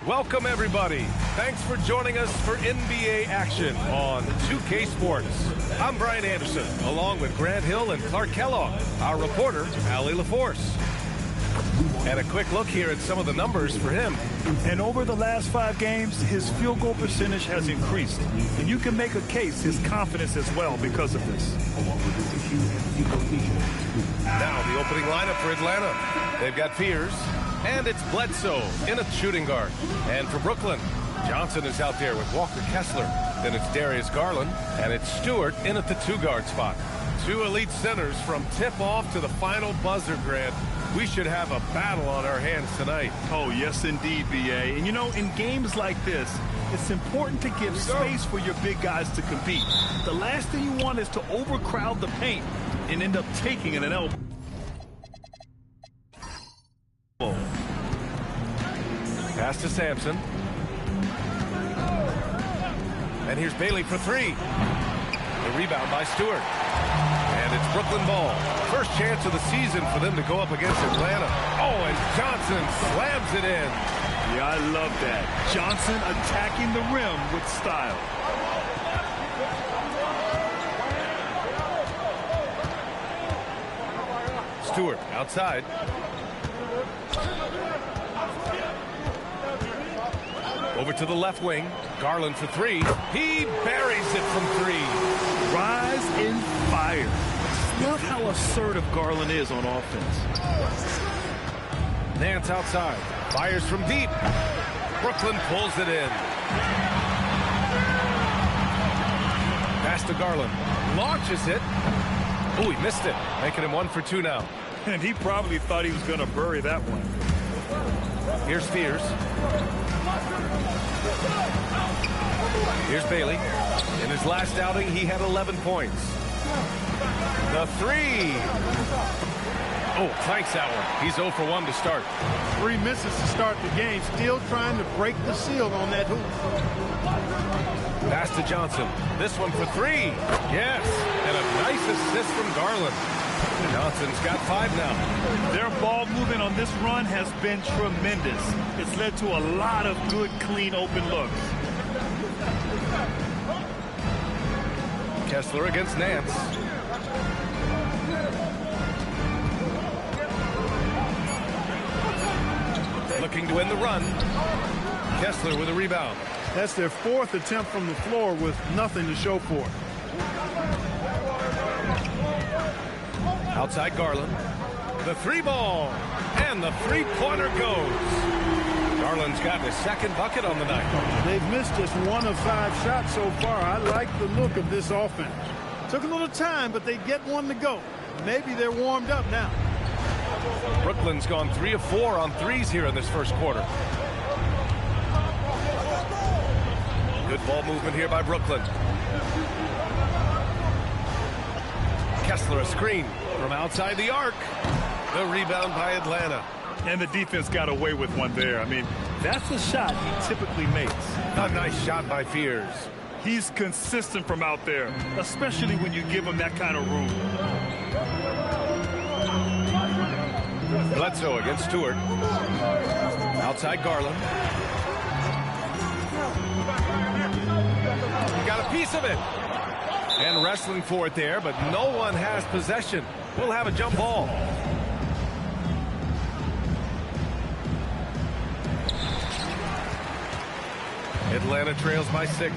Welcome, everybody. Thanks for joining us for NBA action on 2K Sports. I'm Brian Anderson, along with Grant Hill and Clark Kellogg, our reporter, Allie LaForce. And a quick look here at some of the numbers for him. And over the last 5 games, his field goal percentage has increased. And you can make a case his confidence as well because of this. Now the opening lineup for Atlanta. They've got Fears, and it's Bledsoe in a shooting guard. And for Brooklyn, Johnson is out there with Walker Kessler. Then it's Darius Garland, and it's Stewart in at the 2-guard spot. 2 elite centers from tip-off to the final buzzer, Grant. We should have a battle on our hands tonight. Oh, yes, indeed, B.A. And, you know, in games like this, it's important to give space for your big guys to compete. The last thing you want is to overcrowd the paint and end up taking an elbow. Pass to Sampson. And here's Bailey for 3. The rebound by Stewart. And it's Brooklyn ball. First chance of the season for them to go up against Atlanta. Oh, and Johnson slams it in. Yeah, I love that. Johnson attacking the rim with style. Stewart outside. Over to the left wing. Garland for 3. He buries it from 3. Rise and fire. Love how assertive Garland is on offense. Nance outside. Fires from deep. Brooklyn pulls it in. Pass to Garland. Launches it. Oh, he missed it. Making him 1 for 2 now. And he probably thought he was going to bury that one. Here's Fears. Here's Bailey. In his last outing, he had 11 points. The 3. Oh, clanks that one. He's 0 for 1 to start. 3 misses to start the game. Still trying to break the seal on that hoop. Pass to Johnson. This one for 3. Yes. And a nice assist from Garland. Johnson's got 5 now. Their ball movement on this run has been tremendous. It's led to a lot of good, clean, open looks. Kessler against Nance. Looking to end the run. Kessler with a rebound. That's their 4th attempt from the floor with nothing to show for it. Outside Garland. The 3 ball. And the 3-pointer goes. Garland's gotten his 2nd bucket on the night. They've missed just 1 of 5 shots so far. I like the look of this offense. Took a little time, but they get 1 to go. Maybe they're warmed up now. Brooklyn's gone 3 of 4 on 3s here in this first quarter. Good ball movement here by Brooklyn. Kessler a screen from outside the arc. The rebound by Atlanta. And the defense got away with one there. I mean, that's a shot he typically makes. A nice shot by Fears. He's consistent from out there, especially when you give him that kind of room. Bledsoe against Stewart. Outside Garland. Got a piece of it. And wrestling for it there, but no one has possession. We'll have a jump ball. Atlanta trails by 6.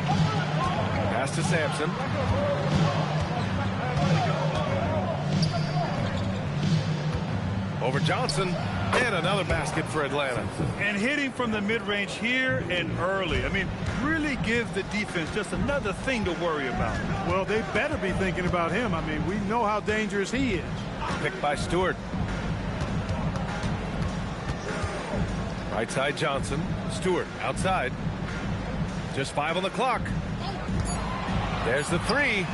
Pass to Sampson. Over Johnson. And another basket for Atlanta. And hitting from the mid-range here and early. I mean, really gives the defense just another thing to worry about. Well, they better be thinking about him. I mean, we know how dangerous he is. Picked by Stewart. Right side Johnson. Stewart outside. Just 5 on the clock. There's the 3.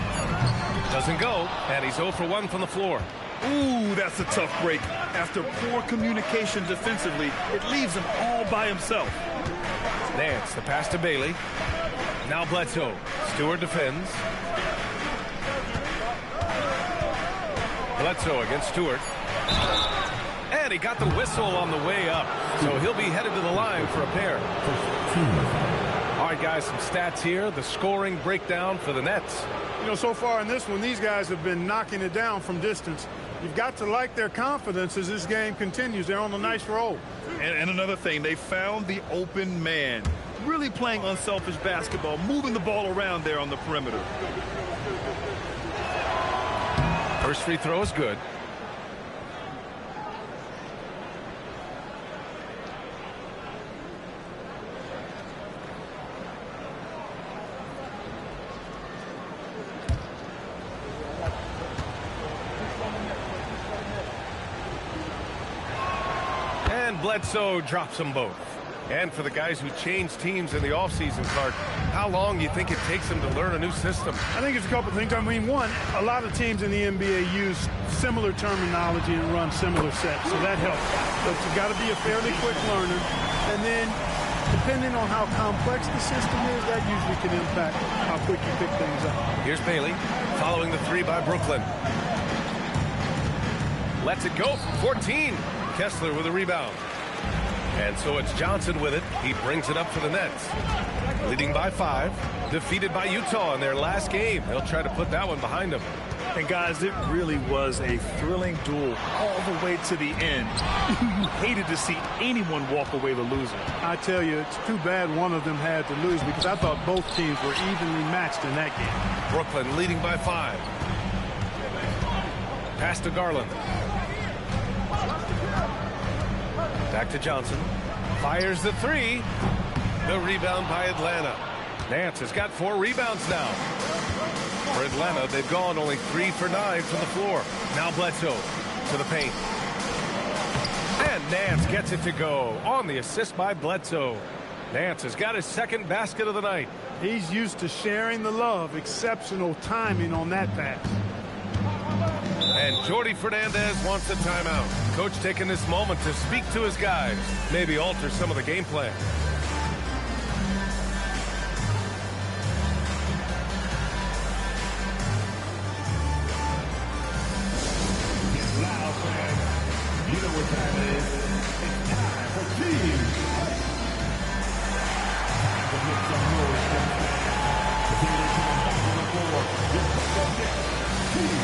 Doesn't go. And he's 0 for 1 from the floor. Ooh, that's a tough break. After poor communication defensively, it leaves him all by himself. Nance, the pass to Bailey. Now Bledsoe. Stewart defends. Bledsoe against Stewart. And he got the whistle on the way up. So he'll be headed to the line for a pair. All right, guys, some stats here. The scoring breakdown for the Nets. You know, so far in this one, these guys have been knocking it down from distance. You've got to like their confidence as this game continues. They're on a nice roll. And another thing, they found the open man. Really playing unselfish basketball, moving the ball around there on the perimeter. First free throw is good. And Bledsoe drops them both. And for the guys who change teams in the offseason, Clark, how long do you think it takes them to learn a new system? I think it's a couple things. I mean, one, a lot of teams in the NBA use similar terminology and run similar sets, so that helps. But you've got to be a fairly quick learner. And then, depending on how complex the system is, that usually can impact how quick you pick things up. Here's Bailey following the three by Brooklyn. Lets it go from 14. Kessler with a rebound. And so it's Johnson with it. He brings it up for the Nets. Leading by 5. Defeated by Utah in their last game. They'll try to put that one behind them. And guys, it really was a thrilling duel all the way to the end. You hated to see anyone walk away the loser. I tell you, it's too bad one of them had to lose because I thought both teams were evenly matched in that game. Brooklyn leading by 5. Pass to Garland. Back to Johnson. Fires the three. The rebound by Atlanta. Nance has got 4 rebounds now. For Atlanta, they've gone only 3 for 9 from the floor. Now Bledsoe to the paint. And Nance gets it to go on the assist by Bledsoe. Nance has got his second basket of the night. He's used to sharing the love. Exceptional timing on that pass. And Jordi Fernandez wants a timeout. Coach taking this moment to speak to his guys. Maybe alter some of the game plan. It's loud, fans. You know what time it is. It's time for team. Time to make some noise, fans. The team is coming back on the floor. It's the Nets. Team.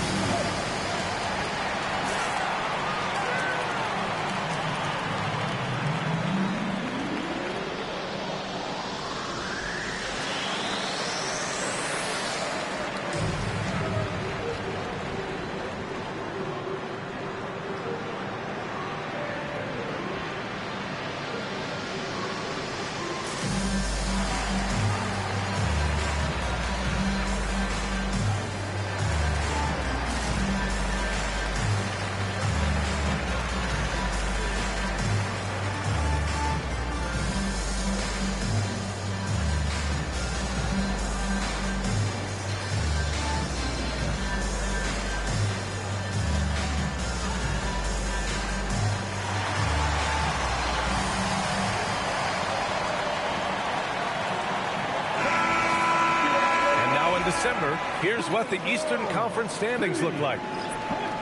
December, here's what the Eastern Conference standings look like.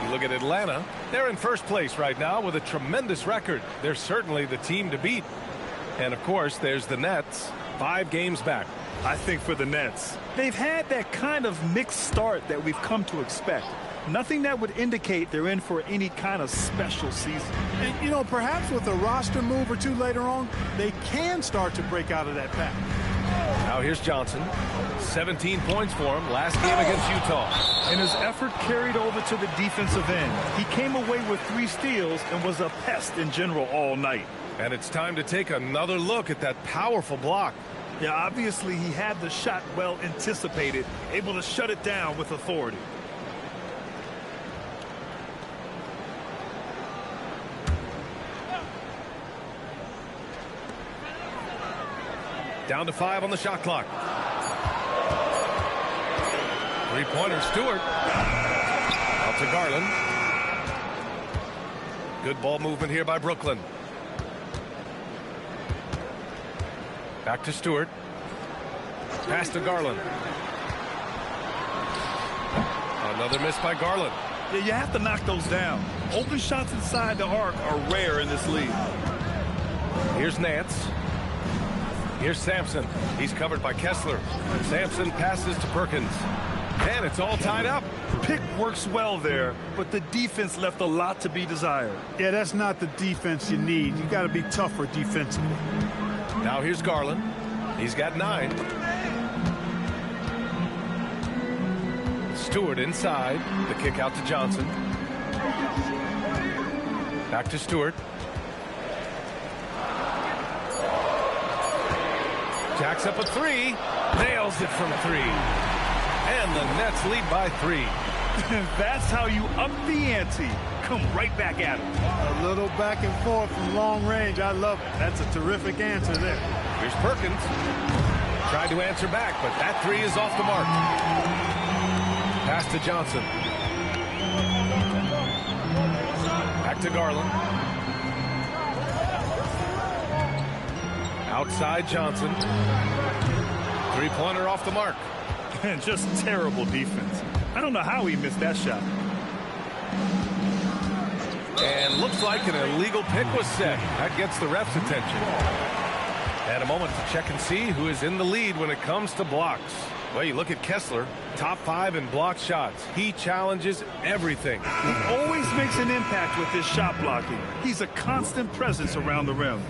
You look at Atlanta, they're in first place right now with a tremendous record. They're certainly the team to beat. And of course, there's the Nets, 5 games back. I think for the Nets, they've had that kind of mixed start that we've come to expect. Nothing that would indicate they're in for any kind of special season. And, you know, perhaps with a roster move or two later on, they can start to break out of that pack. Now here's Johnson. 17 points for him last game against Utah. And his effort carried over to the defensive end. He came away with 3 steals and was a pest in general all night. And it's time to take another look at that powerful block. Yeah, obviously he had the shot well anticipated, able to shut it down with authority. Down to 5 on the shot clock. Three-pointer, Stewart. Out to Garland. Good ball movement here by Brooklyn. Back to Stewart. Pass to Garland. Another miss by Garland. Yeah, you have to knock those down. Open shots inside the arc are rare in this league. Here's Nance. Here's Sampson. He's covered by Kessler. Sampson passes to Perkins. And it's all tied up. Pick works well there, but the defense left a lot to be desired. Yeah, that's not the defense you need. You got to be tougher defensively. Now here's Garland. He's got 9. Stewart inside. The kick out to Johnson. Back to Stewart. Jacks up a 3. Nails it from 3. And the Nets lead by 3. That's how you up the ante. Come right back at him. A little back and forth from long range. I love it. That's a terrific answer there. Here's Perkins. Tried to answer back, but that 3 is off the mark. Pass to Johnson. Back to Garland. Outside Johnson. 3-pointer off the mark. And just terrible defense. I don't know how he missed that shot. And looks like an illegal pick was set. That gets the ref's attention. And a moment to check and see who is in the lead when it comes to blocks. Well, you look at Kessler, top 5 in blocked shots. He challenges everything. He always makes an impact with his shot blocking. He's a constant presence around the rim.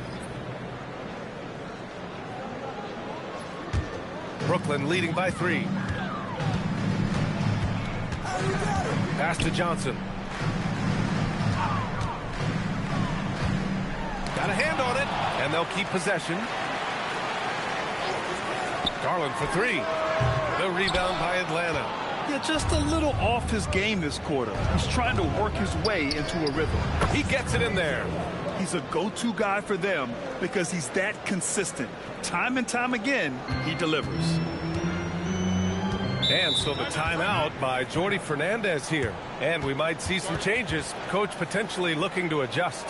Brooklyn leading by 3. Pass to Johnson. Got a hand on it, and they'll keep possession. Garland for 3. The rebound by Atlanta. Yeah, just a little off his game this quarter. He's trying to work his way into a rhythm. He gets it in there. He's a go-to guy for them because he's that consistent. Time and time again, he delivers. And so the timeout by Jordi Fernandez here. And we might see some changes. Coach potentially looking to adjust.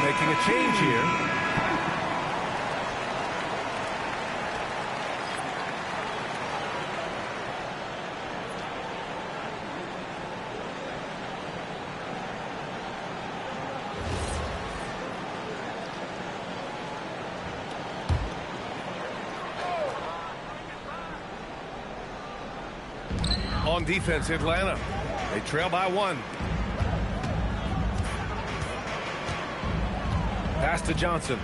Making a change here. On defense, Atlanta. They trail by 1. Pass to Johnson.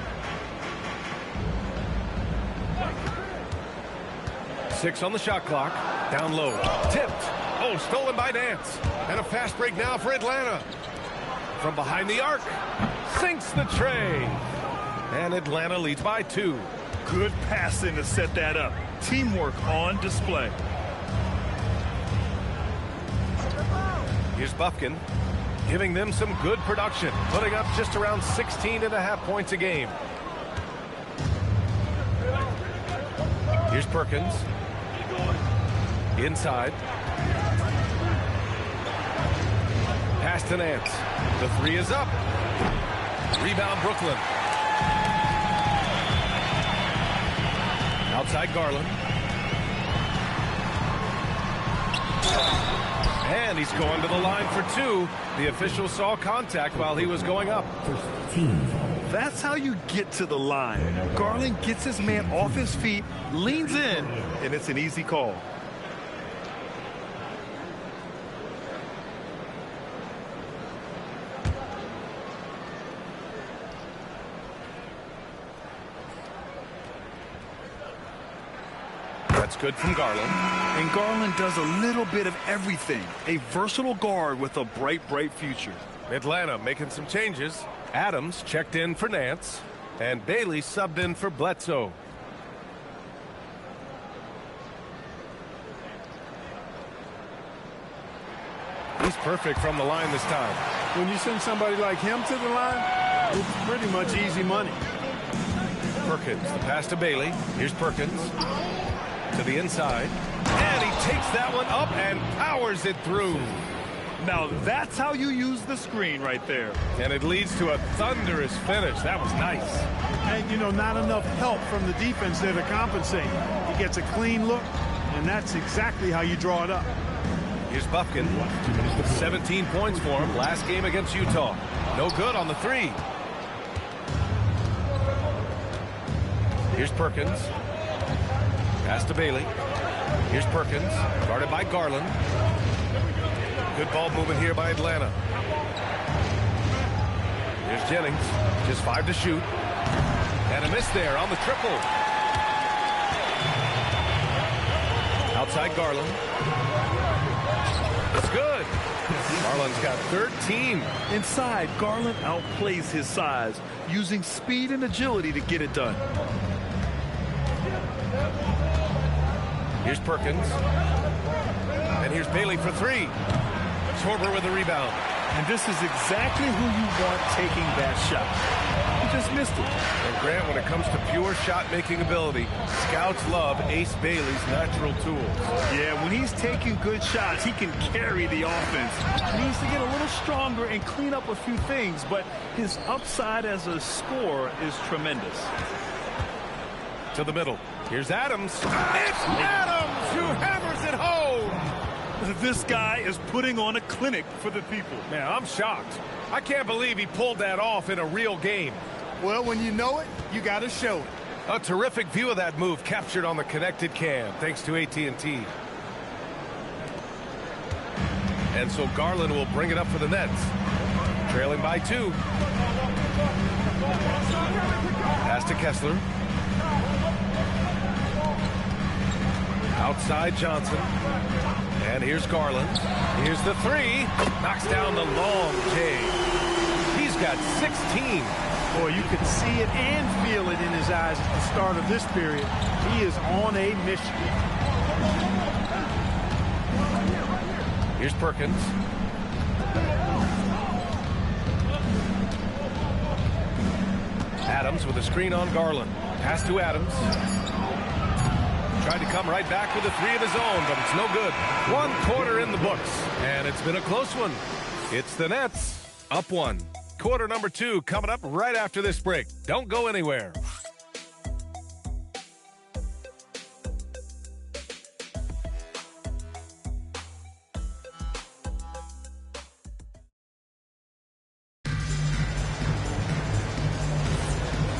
6 on the shot clock. Down low. Tipped. Oh, stolen by Nance. And a fast break now for Atlanta. From behind the arc. Sinks the tray. And Atlanta leads by 2. Good passing to set that up. Teamwork on display. Here's Bufkin, giving them some good production, putting up just around 16.5 points a game. Here's Perkins. Inside. Pass to Nance. The 3 is up. Rebound Brooklyn. Outside Garland. And he's going to the line for two. The official saw contact while he was going up. That's how you get to the line. Garland gets his man off his feet, leans in, and it's an easy call. That's good from Garland. And Garland does a little bit of everything. A versatile guard with a bright, bright future. Atlanta making some changes. Adams checked in for Nance. And Bailey subbed in for Bledsoe. He's perfect from the line this time. When you send somebody like him to the line, it's pretty much easy money. Perkins, the pass to Bailey. Here's Perkins. To the inside. And he takes that one up and powers it through. Now that's how you use the screen right there. And it leads to a thunderous finish. That was nice. And, you know, not enough help from the defense there to compensate. He gets a clean look, and that's exactly how you draw it up. Here's Buffkin. 17 points for him last game against Utah. No good on the three. Here's Perkins. Pass to Bailey. Here's Perkins, guarded by Garland. Good ball movement here by Atlanta. Here's Jennings, just 5 to shoot. And a miss there on the triple. Outside Garland. It's good. Garland's got 13. Inside, Garland outplays his size, using speed and agility to get it done. Here's Perkins. And here's Bailey for three. Schwarber with the rebound. And this is exactly who you want taking that shot. He just missed it. And Grant, when it comes to pure shot-making ability, scouts love Ace Bailey's natural tools. Yeah, when he's taking good shots, he can carry the offense. He needs to get a little stronger and clean up a few things, but his upside as a scorer is tremendous. To the middle. Here's Adams. It's Adams who hammers it home. This guy is putting on a clinic for the people. Man, I'm shocked. I can't believe he pulled that off in a real game. Well, when you know it, you got to show it. A terrific view of that move captured on the connected cam, thanks to AT&T. And so Garland will bring it up for the Nets. Trailing by 2. Pass to Kessler. Outside Johnson. And here's Garland. Here's the three. Knocks down the long J. He's got 16. Boy, you could see it and feel it in his eyes at the start of this period. He is on a mission. Here's Perkins. Adams with a screen on Garland. Pass to Adams. Tried to come right back with a three of his own, but it's no good. 1 quarter in the books, and it's been a close one. It's the Nets, up 1. Quarter number 2 coming up right after this break. Don't go anywhere.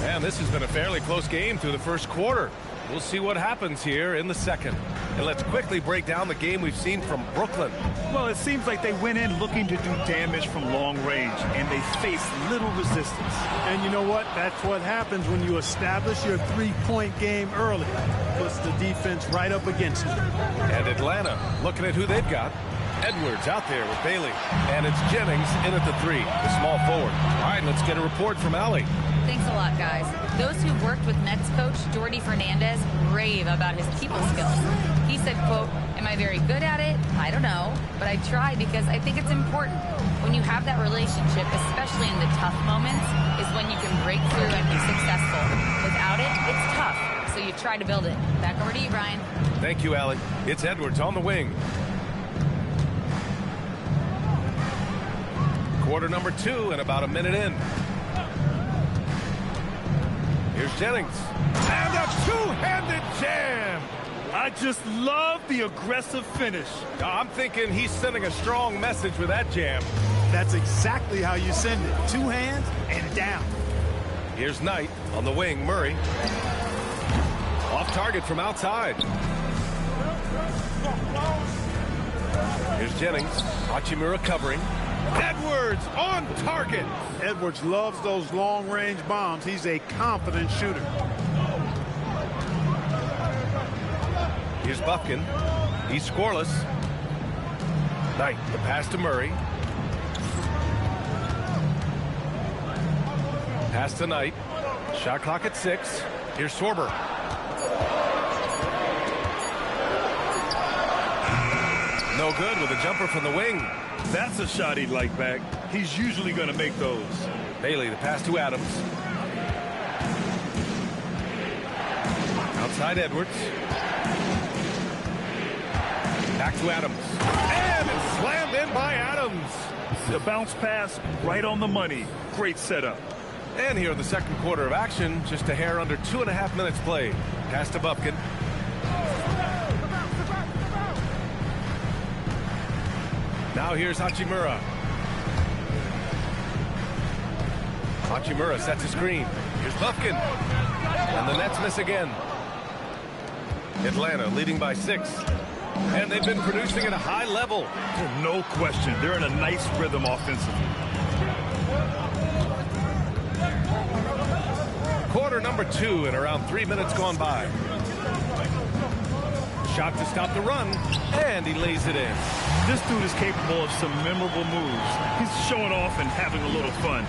And this has been a fairly close game through the first quarter. We'll see what happens here in the second. And let's quickly break down the game we've seen from Brooklyn. Well, it seems like they went in looking to do damage from long range, and they faced little resistance. And you know what? That's what happens when you establish your three-point game early. Puts the defense right up against you. And Atlanta, looking at who they've got. Edwards out there with Bailey. And it's Jennings in at the three, the small forward. All right, let's get a report from Allie. Thanks a lot, guys. Those who've worked with Nets coach Jordy Fernandez rave about his people skills. He said, quote, "Am I very good at it? I don't know, but I try because I think it's important. When you have that relationship, especially in the tough moments, is when you can break through and be successful. Without it, it's tough, so you try to build it." Back over to you, Brian. Thank you, Allie. It's Edwards on the wing. Quarter number 2 and about a minute in. Here's Jennings. And a two-handed jam. I just love the aggressive finish. I'm thinking he's sending a strong message with that jam. That's exactly how you send it. Two hands and down. Here's Knight on the wing. Murray. Off target from outside. Here's Jennings. Hachimura covering. Edwards on target. Edwards loves those long-range bombs. He's a confident shooter. Here's Buffkin. He's scoreless. Knight, the pass to Murray. Pass to Knight. Shot clock at 6. Here's Sorber. No good with a jumper from the wing. That's a shot he'd like back. He's usually going to make those. Bailey, the pass to Adams. Outside Edwards. Back to Adams. And it's slammed in by Adams. The bounce pass right on the money. Great setup. And here in the second quarter of action, just a hair under 2.5 minutes played. Pass to Buffkin. Now here's Hachimura. Hachimura sets a screen. Here's Buffkin. And the Nets miss again. Atlanta leading by 6. And they've been producing at a high level. No question. They're in a nice rhythm offensively. Quarter number 2 and around 3 minutes gone by. Shot to stop the run, and he lays it in. This dude is capable of some memorable moves. He's showing off and having a little fun.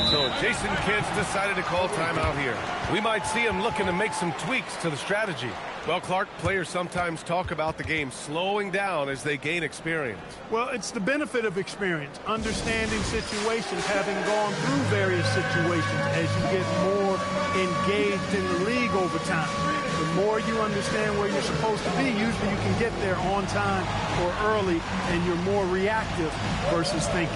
So Jason Kidd's decided to call timeout here. We might see him looking to make some tweaks to the strategy. Well, Clark, players sometimes talk about the game slowing down as they gain experience. Well, it's the benefit of experience, understanding situations, having gone through various situations as you get more engaged in the league over time. The more you understand where you're supposed to be, usually you can get there on time or early, and you're more reactive versus thinking.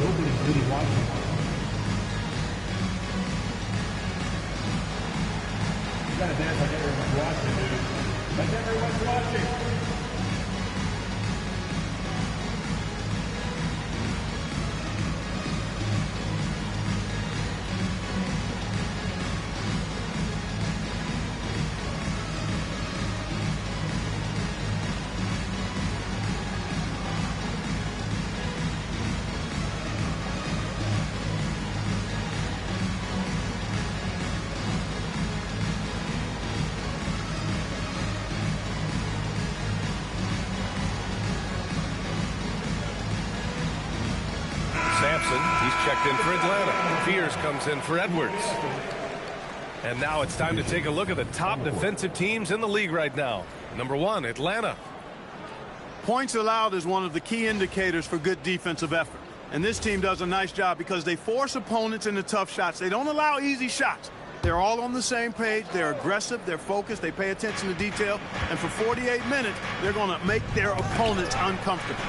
Nobody's really watching. You gotta dance like everyone's watching, dude. Like everyone's watching. He's checked in for Atlanta. Fears comes in for Edwards. And now it's time to take a look at the top defensive teams in the league right now. Number 1, Atlanta. Points allowed is one of the key indicators for good defensive effort. And this team does a nice job because they force opponents into tough shots. They don't allow easy shots. They're all on the same page. They're aggressive. They're focused. They pay attention to detail. And for 48 minutes, they're going to make their opponents uncomfortable.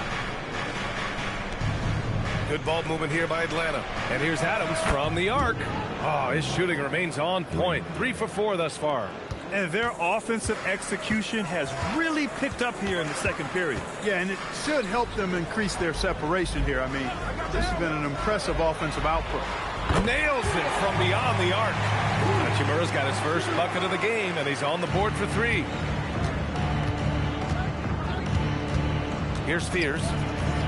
Good ball movement here by Atlanta. And here's Adams from the arc. Oh, his shooting remains on point. 3 for 4 thus far. And their offensive execution has really picked up here in the second period. Yeah, and it should help them increase their separation here. I mean, this has been an impressive offensive output. Nails it from beyond the arc. Hachimura's got his first bucket of the game, and he's on the board for 3. Here's Fears.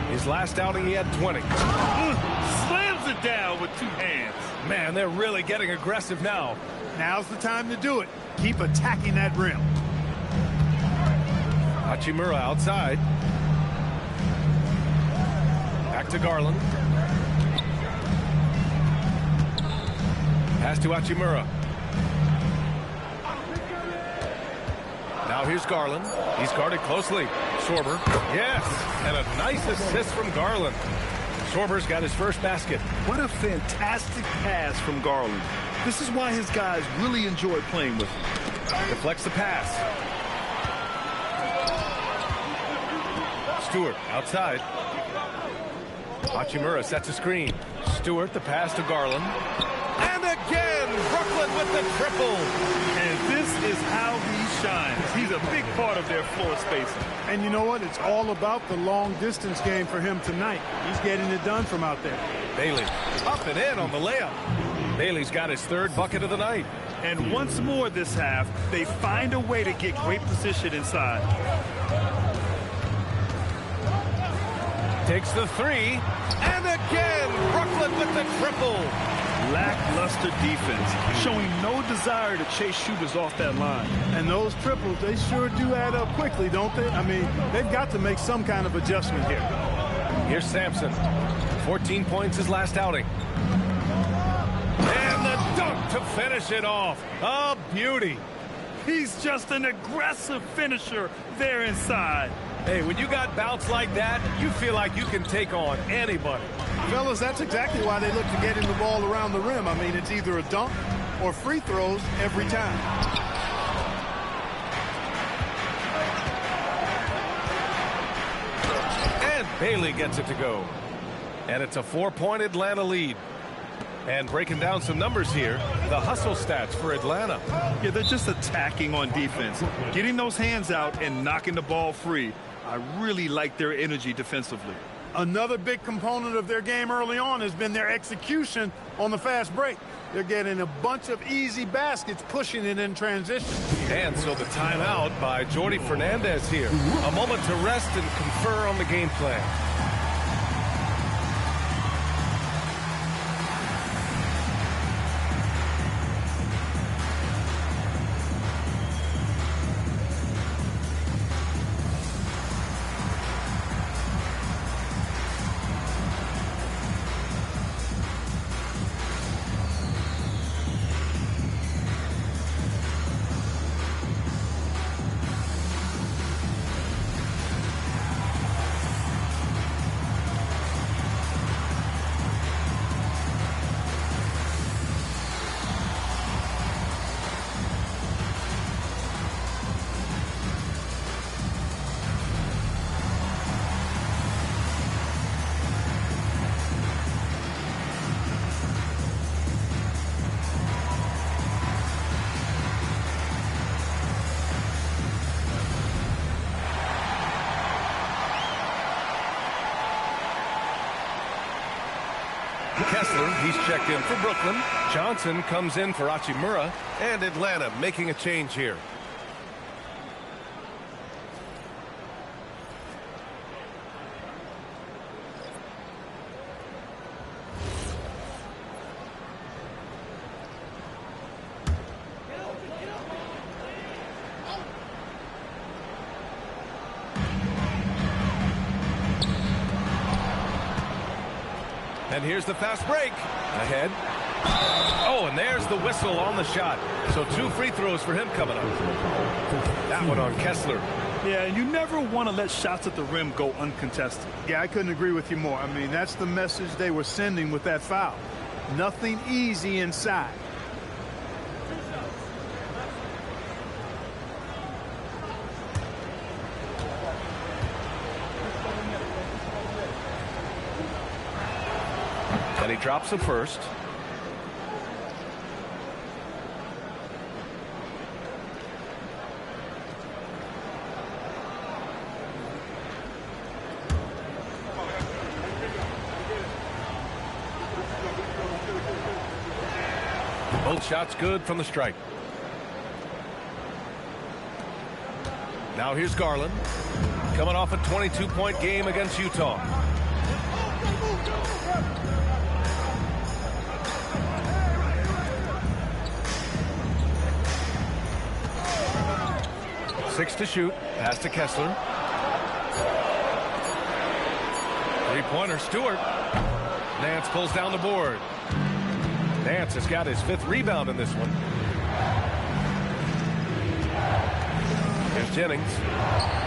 His last outing, he had 20. Slams it down with 2 hands. Man, they're really getting aggressive now. Now's the time to do it. Keep attacking that rim. Hachimura outside. Back to Garland. Pass to Hachimura. Now here's Garland. He's guarded closely. Sorber. Yes, and a nice assist from Garland. Sorber's got his first basket. What a fantastic pass from Garland. This is why his guys really enjoy playing with him. Deflects the pass. Stewart outside. Hachimura sets a screen. Stewart the pass to Garland. And again, Brooklyn with the triple. And this is how he shines. He's a big part of their floor spacing. And you know what? It's all about the long distance game for him tonight. He's getting it done from out there. Bailey up and in on the layup. Bailey's got his third bucket of the night. And once more this half, they find a way to get great position inside. Takes the three. And again, Brooklyn with the triple. Lackluster defense, showing no desire to chase shooters off that line. And those triples, they sure do add up quickly, don't they? I mean, they've got to make some kind of adjustment here. Here's Sampson. 14 points his last outing. And the dunk to finish it off. A beauty. He's just an aggressive finisher there inside. Hey, when you got bounce like that, you feel like you can take on anybody. Fellas, that's exactly why they look to get him the ball around the rim. I mean, it's either a dunk or free throws every time. And Bailey gets it to go. And it's a 4-point Atlanta lead. And breaking down some numbers here, the hustle stats for Atlanta. Yeah, they're just attacking on defense. Getting those hands out and knocking the ball free. I really like their energy defensively. Another big component of their game early on has been their execution on the fast break. They're getting a bunch of easy baskets, pushing it in transition. And so the timeout by Jordi Fernandez here. A moment to rest and confer on the game plan. Kessler, he's checked in for Brooklyn. Johnson comes in for Hachimura. And Atlanta making a change here. And here's the fast break. Ahead. Oh, and there's the whistle on the shot. So 2 free throws for him coming up. That one on Kessler. Yeah, and you never want to let shots at the rim go uncontested. Yeah, I couldn't agree with you more. I mean, that's the message they were sending with that foul. Nothing easy inside. And he drops the first. Both shots good from the stripe. Now here's Garland. Coming off a 22-point game against Utah. Six to shoot. Pass to Kessler. Three-pointer, Stewart. Nance pulls down the board. Nance has got his 5th rebound in this one. Here's Jennings.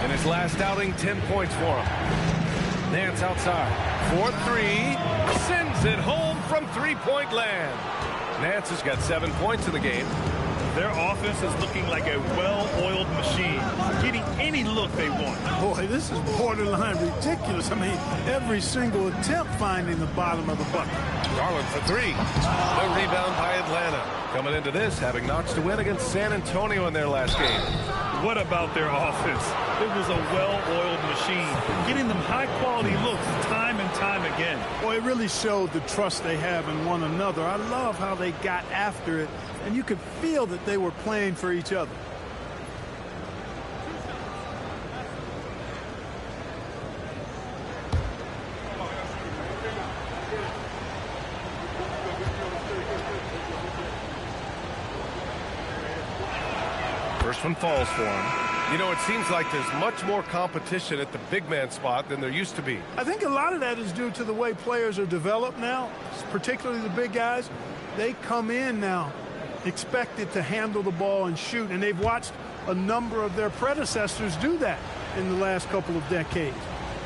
In his last outing, 10 points for him. Nance outside. 4-3. Sends it home from three-point land. Nance has got 7 points in the game. Their offense is looking like a well-oiled machine, getting any look they want. Boy, this is borderline ridiculous. I mean, every single attempt finding the bottom of the bucket. Garland for three. The rebound by Atlanta. Coming into this, having notched a win against San Antonio in their last game. What about their offense? It was a well-oiled machine, getting them high-quality looks time and time again. Boy, it really showed the trust they have in one another. I love how they got after it, and you could feel that they were playing for each other. First one falls for him. You know, it seems like there's much more competition at the big man spot than there used to be. I think a lot of that is due to the way players are developed now, particularly the big guys. They come in now expected to handle the ball and shoot, and they've watched a number of their predecessors do that in the last couple of decades.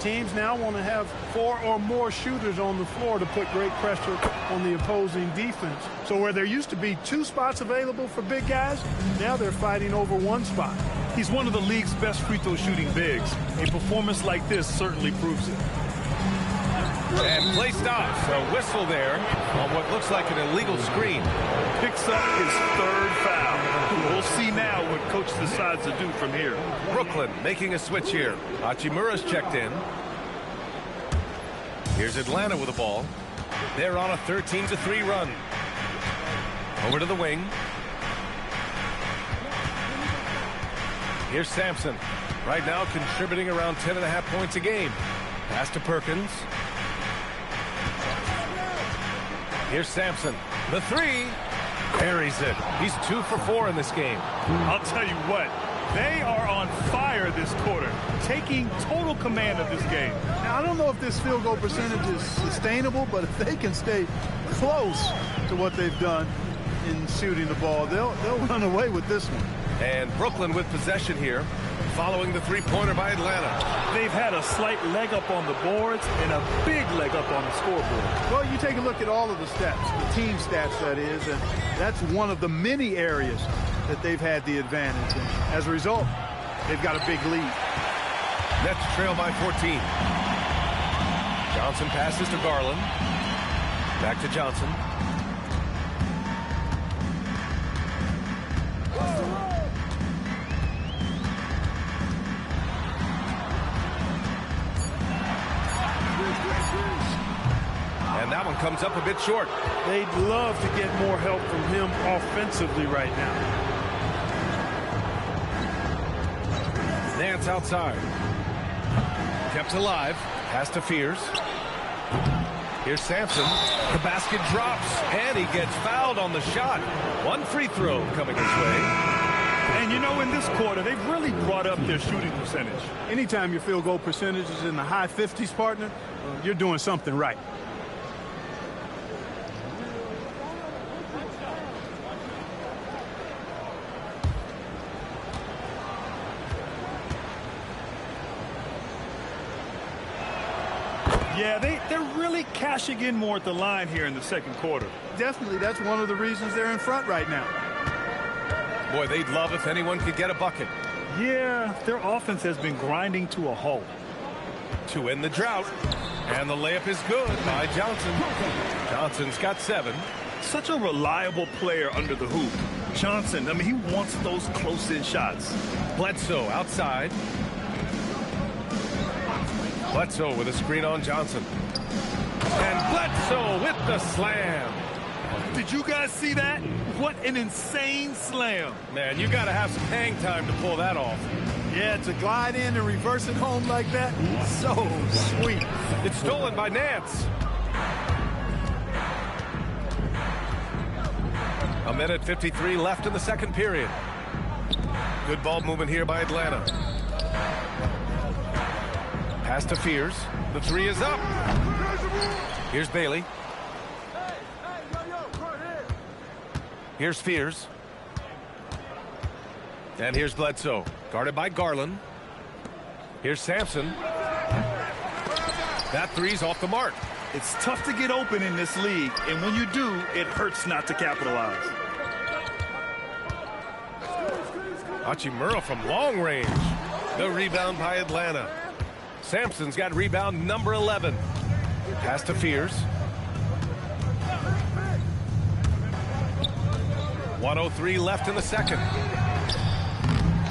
Teams now want to have 4 or more shooters on the floor to put great pressure on the opposing defense. So where there used to be 2 spots available for big guys, now they're fighting over 1 spot. He's one of the league's best free throw shooting bigs. A performance like this certainly proves it. And play stops. A whistle there on what looks like an illegal screen. Picks up his 3rd foul. We'll see now what coach decides to do from here. Brooklyn making a switch here. Hachimura's checked in. Here's Atlanta with the ball. They're on a 13-3 run. Over to the wing. Here's Sampson. Right now contributing around 10.5 points a game. Pass to Perkins. Here's Sampson. The 3. Buries it. He's 2 for 4 in this game. I'll tell you what, they are on fire this quarter, taking total command of this game. Now, I don't know if this field goal percentage is sustainable, but if they can stay close to what they've done in shooting the ball, they'll run away with this one. And Brooklyn with possession here, following the three-pointer by Atlanta. They've had a slight leg up on the boards and a big leg up on the scoreboard. Well, you take a look at all of the stats, the team stats that is, and that's one of the many areas that they've had the advantage. And as a result, they've got a big lead. Nets trail by 14. Johnson passes to Garland. Back to Johnson. And that one comes up a bit short. They'd love to get more help from him offensively right now. Nance outside. Kept alive. Pass to Fears. Here's Sampson. The basket drops, and he gets fouled on the shot. 1 free throw coming his way. And you know, in this quarter, they've really brought up their shooting percentage. Anytime your field goal percentage is in the high 50s, partner, you're doing something right. Yeah, they're really cashing in more at the line here in the second quarter. Definitely, that's one of the reasons they're in front right now. Boy, they'd love if anyone could get a bucket. Yeah, their offense has been grinding to a halt. To end the drought. And the layup is good by Johnson. Johnson's got 7. Such a reliable player under the hoop. Johnson, I mean, he wants those close-in shots. Bledsoe outside. Bledsoe with a screen on Johnson. And Bledsoe with the slam. Did you guys see that? What an insane slam. Man, you got to have some hang time to pull that off. Yeah, to glide in and reverse it home like that, so sweet. It's stolen by Nance. A minute 53 left in the second period. Good ball movement here by Atlanta. Pass to Fears. The 3 is up. Here's Bailey. Here's Fears. And here's Bledsoe. Guarded by Garland. Here's Sampson. That 3's off the mark. It's tough to get open in this league, and when you do, it hurts not to capitalize. Hachimura from long range. The rebound by Atlanta. Sampson's got rebound number 11. Pass to Fears. 1:03 left in the second.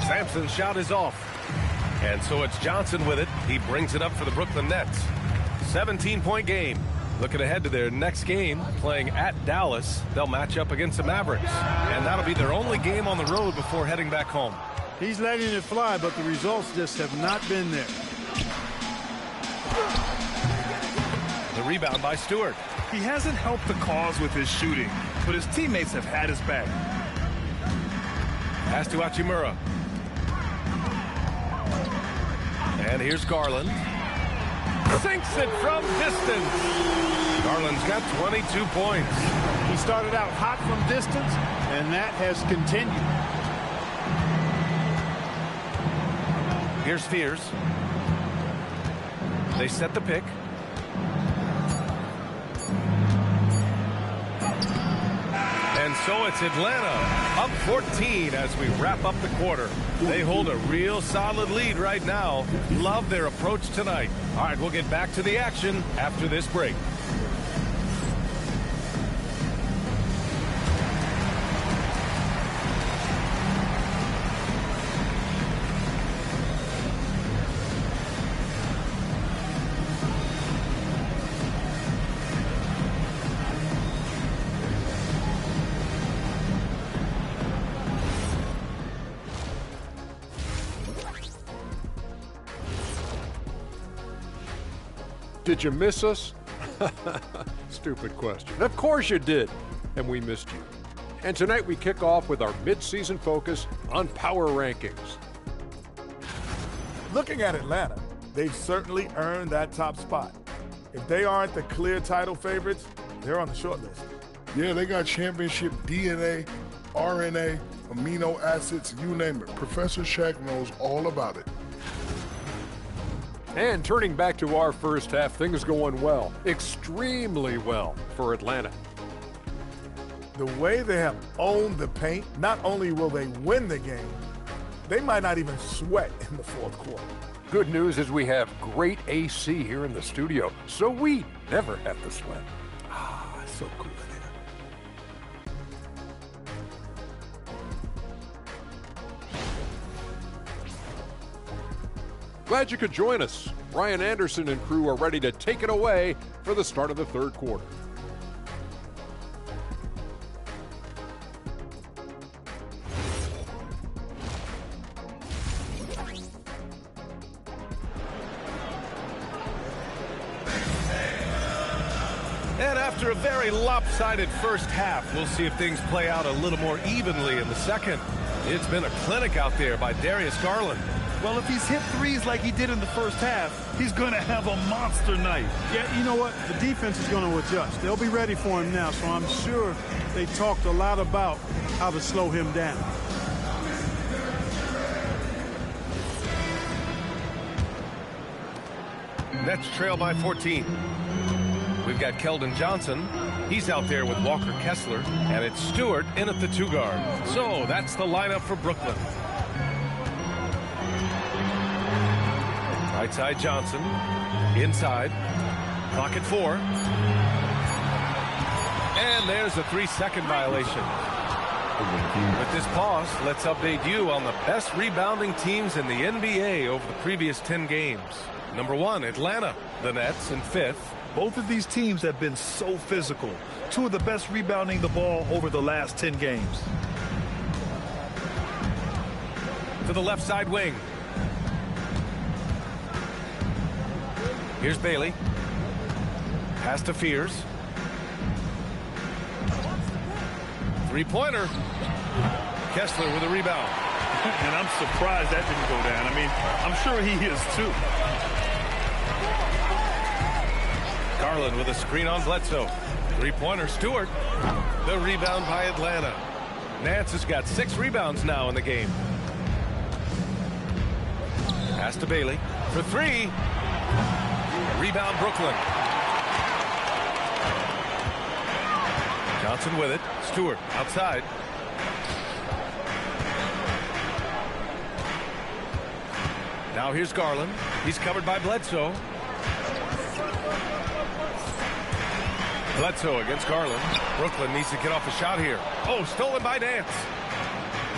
Sampson's shot is off. And so it's Johnson with it. He brings it up for the Brooklyn Nets. 17-point game. Looking ahead to their next game, playing at Dallas. They'll match up against the Mavericks. And that'll be their only game on the road before heading back home. He's letting it fly, but the results just have not been there. The rebound by Stewart. He hasn't helped the cause with his shooting, but his teammates have had his back. Pass to Hachimura. And here's Garland. Sinks it from distance. Garland's got 22 points. He started out hot from distance, and that has continued. Here's Fears. They set the pick. And so it's Atlanta up 14 as we wrap up the quarter. They hold a real solid lead right now. Love their approach tonight. All right, we'll get back to the action after this break. Did you miss us? Stupid question. Of course you did, and we missed you. And tonight we kick off with our mid-season focus on power rankings. Looking at Atlanta, they've certainly earned that top spot. If they aren't the clear title favorites, they're on the short list. Yeah, they got championship DNA, RNA, amino acids, you name it. Professor Shaq knows all about it. And turning back to our first half, things going well, extremely well for Atlanta. The way they have owned the paint, not only will they win the game, they might not even sweat in the fourth quarter. Good news is we have great AC here in the studio, so we never have to sweat. Ah, so cool. Glad you could join us. Brian Anderson and crew are ready to take it away for the start of the third quarter. And after a very lopsided first half, we'll see if things play out a little more evenly in the second. It's been a clinic out there by Darius Garland. Well, if he's hit threes like he did in the first half, he's going to have a monster night. Yeah, you know what? The defense is going to adjust. They'll be ready for him now, so I'm sure they talked a lot about how to slow him down. Nets trail by 14. We've got Keldon Johnson. He's out there with Walker Kessler, and it's Stewart in at the 2 guard. So that's the lineup for Brooklyn. Right side Johnson, inside, clock at 4. And there's a 3-second violation. With this pause, let's update you on the best rebounding teams in the NBA over the previous 10 games. Number 1, Atlanta, the Nets in 5th. Both of these teams have been so physical. 2 of the best rebounding the ball over the last 10 games. To the left side wing. Here's Bailey. Pass to Fears. 3-pointer. Kessler with a rebound. And I'm surprised that didn't go down. I mean, I'm sure he is too. Garland with a screen on Bledsoe. 3-pointer Stewart. The rebound by Atlanta. Nance has got 6 rebounds now in the game. Pass to Bailey for 3. Rebound Brooklyn. Johnson with it. Stewart outside. Now here's Garland. He's covered by Bledsoe. Bledsoe against Garland. Brooklyn needs to get off a shot here. Oh, stolen by Nance.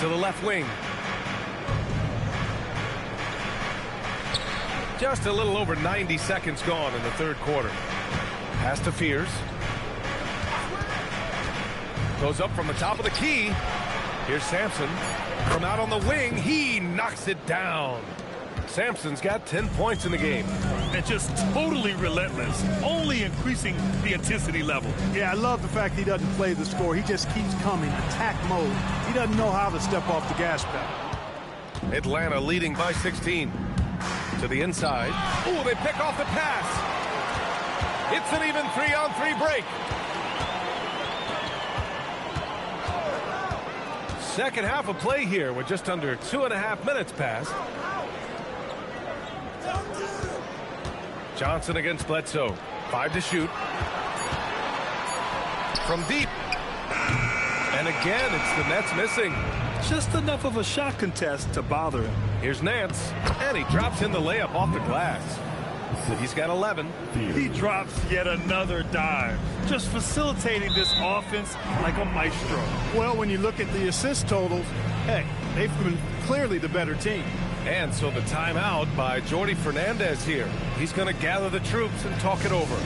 To the left wing. Just a little over 90 seconds gone in the third quarter. Pass to Fears. Goes up from the top of the key. Here's Sampson. From out on the wing, he knocks it down. Sampson's got 10 points in the game. And just totally relentless, only increasing the intensity level. Yeah, I love the fact he doesn't play the score. He just keeps coming, attack mode. He doesn't know how to step off the gas pedal. Atlanta leading by 16. To the inside. Oh, they pick off the pass. It's an even 3-on-3 break. Second half of play here with just under 2.5 minutes passed. Johnson against Bledsoe. 5 to shoot. From deep. And again, it's the Nets missing. Just enough of a shot contest to bother him. Here's Nance. And he drops in the layup off the glass. He's got 11. He drops yet another dive, just facilitating this offense like a maestro. Well, when you look at the assist totals, hey, they've been clearly the better team. And so the timeout by Jordi Fernandez here. He's going to gather the troops and talk it over.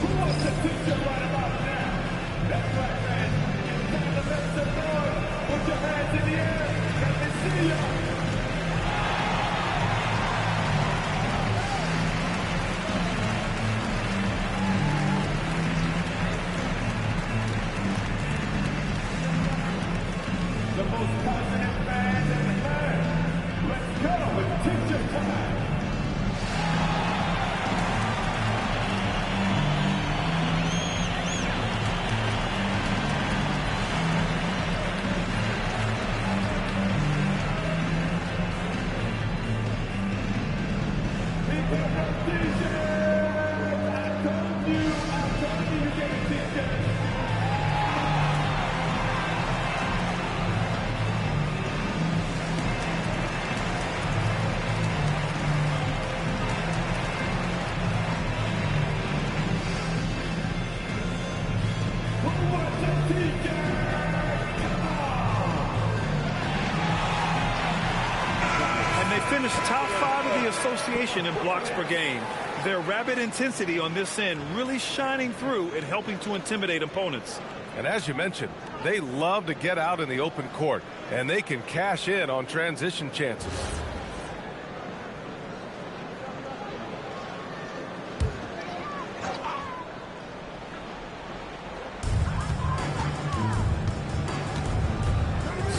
Finished top 5 of the association in blocks per game. Their rapid intensity on this end really shining through and helping to intimidate opponents. And as you mentioned, they love to get out in the open court, and they can cash in on transition chances.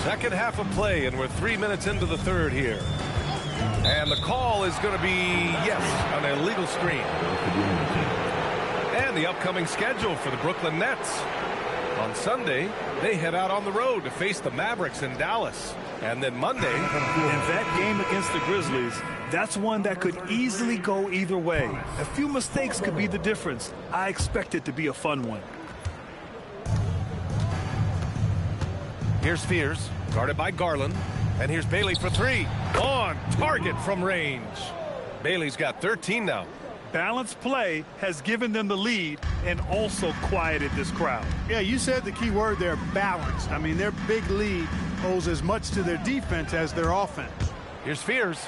Second half of play, and we're 3 minutes into the third here. And the call is going to be, yes, an illegal screen. And the upcoming schedule for the Brooklyn Nets. On Sunday, they head out on the road to face the Mavericks in Dallas. And then Monday... And that game against the Grizzlies, that's one that could easily go either way. A few mistakes could be the difference. I expect it to be a fun one. Here's Fears, guarded by Garland. And here's Bailey for 3. On target from range. Bailey's got 13 now. Balanced play has given them the lead and also quieted this crowd. Yeah, you said the key word there, balanced. I mean, their big lead owes as much to their defense as their offense. Here's Fears.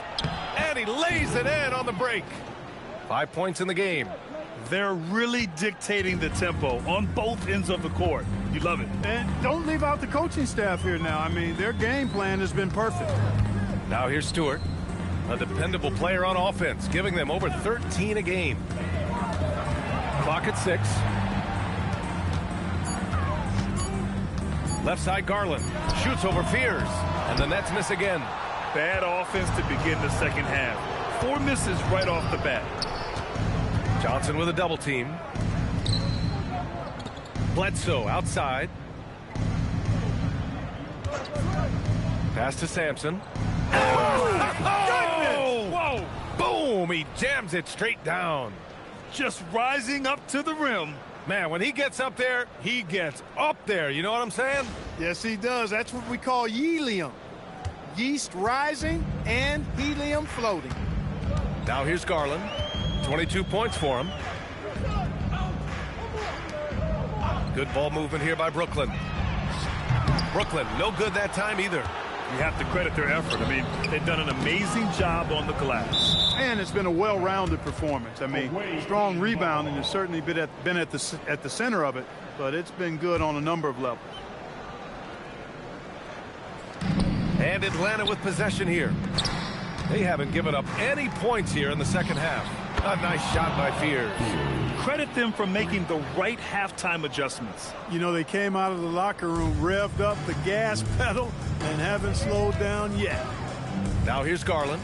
And he lays it in on the break. 5 points in the game. They're really dictating the tempo on both ends of the court. You love it. And don't leave out the coaching staff here now. I mean, their game plan has been perfect. Now here's Stewart, a dependable player on offense, giving them over 13 a game. Clock at 6. Left side Garland shoots over Fears, and the Nets miss again. Bad offense to begin the second half. 4 misses right off the bat. Johnson with a double team. Bledsoe outside. Pass to Sampson. Oh! Whoa! Boom! He jams it straight down. Just rising up to the rim. Man, when he gets up there, he gets up there. You know what I'm saying? Yes, he does. That's what we call helium. Yeast rising and helium floating. Now here's Garland. 22 points for him. Good ball movement here by Brooklyn. Brooklyn, no good that time either. You have to credit their effort. I mean, they've done an amazing job on the glass. And it's been a well-rounded performance. I mean, strong rebounding has certainly been at the center of it, but it's been good on a number of levels. And Atlanta with possession here. They haven't given up any points here in the second half. A nice shot by Fears. Credit them for making the right halftime adjustments. You know, they came out of the locker room, revved up the gas pedal, and haven't slowed down yet. Now here's Garland.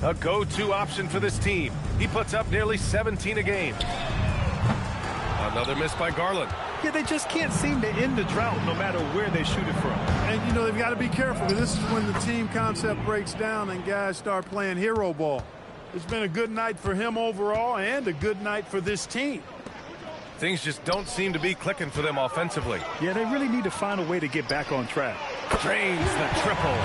A go-to option for this team. He puts up nearly 17 a game. Another miss by Garland. Yeah, they just can't seem to end the drought no matter where they shoot it from. And, you know, they've got to be careful, because this is when the team concept breaks down and guys start playing hero ball. It's been a good night for him overall and a good night for this team. Things just don't seem to be clicking for them offensively. Yeah, they really need to find a way to get back on track. Drains the triple.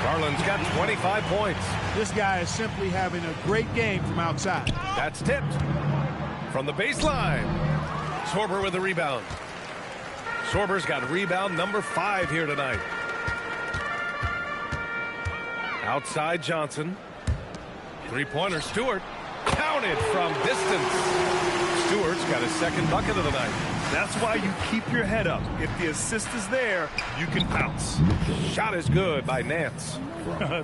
Garland's got 25 points. This guy is simply having a great game from outside. That's tipped. From the baseline. Sorber with the rebound. Sorber's got rebound number 5 here tonight. Outside Johnson. Three-pointer, Stewart. Counted from distance. Stewart's got his second bucket of the night. That's why you keep your head up. If the assist is there, you can pounce. Shot is good by Nance.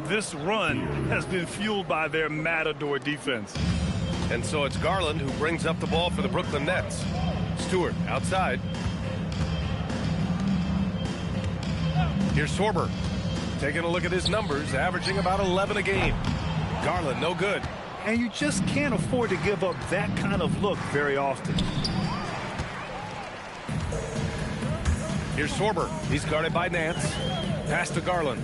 This run has been fueled by their Matador defense. And so it's Garland who brings up the ball for the Brooklyn Nets. Stewart outside. Here's Sorber. Taking a look at his numbers, averaging about 11 a game. Garland, no good. And you just can't afford to give up that kind of look very often. Here's Sorber. He's guarded by Nance. Pass to Garland.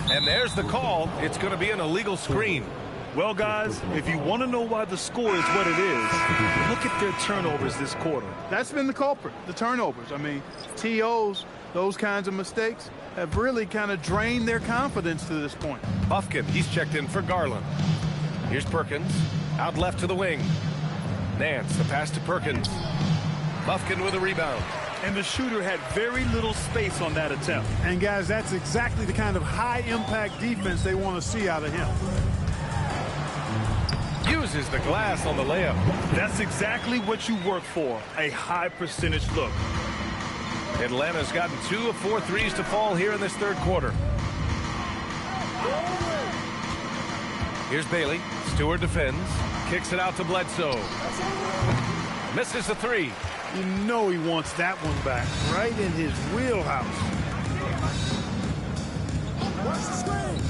And there's the call. It's going to be an illegal screen. Well, guys, if you want to know why the score is what it is, look at their turnovers this quarter. That's been the culprit, the turnovers. I mean, TOs, those kinds of mistakes, have really kind of drained their confidence to this point. Bufkin, he's checked in for Garland. Here's Perkins, out left to the wing. Nance, the pass to Perkins. Bufkin with a rebound. And the shooter had very little space on that attempt. And, guys, that's exactly the kind of high-impact defense they want to see out of him. Uses the glass on the layup. That's exactly what you work for, a high percentage look. Atlanta's gotten 2 of 4 threes to fall here in this third quarter. Here's Bailey. Stewart defends. Kicks it out to Bledsoe. Misses the 3. You know he wants that one back, right in his wheelhouse. What's the screen?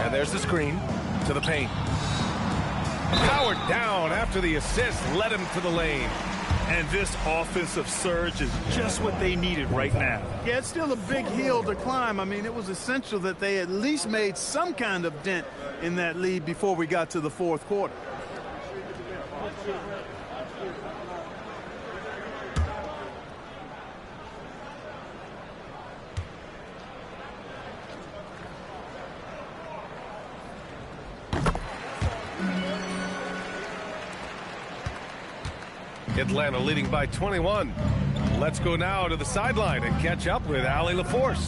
And there's the screen to the paint. Powered down after the assist led him to the lane. And this offensive surge is just what they needed right now. Yeah, it's still a big hill to climb. I mean, it was essential that they at least made some kind of dent in that lead before we got to the fourth quarter. Atlanta leading by 21. Let's go now to the sideline and catch up with Allie LaForce.